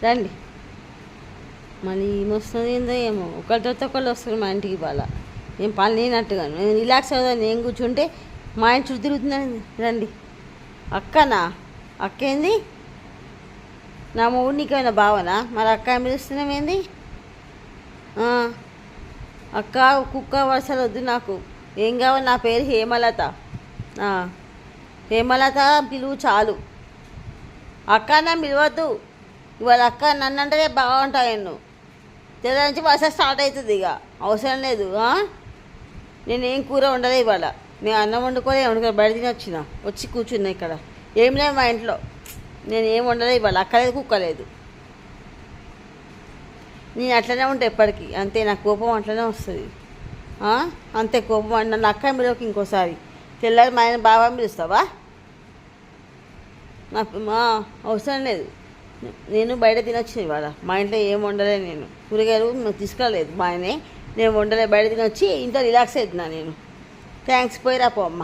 రండి. మళ్ళీ ఏమొస్తుంది ఏందో ఏమో, ఒకరితో ఒకళ్ళు వస్తారు మా ఇంటికి. బాగా ఏం పని లేనట్టుగా నేను రిలాక్స్ అవుతాను. నేను కూర్చుంటే మా ఇంటి చుట్టూ తిరుగుతున్నాను. రండి. అక్కనా? అక్క ఏంది? నా మూడు నీకేమైనా భావనా? మరి అక్క ఏం పిలుస్తున్నావు ఏంది? అక్క కుక్క వరుసలు వద్దు నాకు. ఏం కావాలి? నా పేరు హేమలత. హేమలత పిలువు చాలు. అక్క నా పిలవద్దు. ఇవాళ అక్క నన్ను అంటే బాగుంటాయి. నువ్వు తెల్ల నుంచి వరుస స్టార్ట్ అవుతుంది. ఇక అవసరం లేదు. నేనేం కూర వండలే ఇవాళ. నేను అన్నం వండుకోలే బయట తిని వచ్చి కూర్చున్నా ఇక్కడ. ఏం లేదు మా ఇంట్లో. నేను ఏం వండలే ఇవాళ. అక్కలేదు కుక్కలేదు. నేను అట్లనే ఉంటా ఎప్పటికీ. అంతే, నా కోపం అట్లనే వస్తుంది. అంతే కోపం. నన్ను అక్క పిలవకి ఇంకోసారి. తెల్లారి మా ఆయన బాగా పిలుస్తావా? నాకు అవసరం లేదు. నేను బయట తినొచ్చిన ఇవాళ. మా ఇంట్లో ఏం వండలే. నేను కూరగాయలు తీసుకురాలేదు మా ఆయనే. నేను వండలే, బయట తినొచ్చి ఇంట్లో రిలాక్స్ అవుతున్నా నేను. థ్యాంక్స్, పోయిరా పో అమ్మ.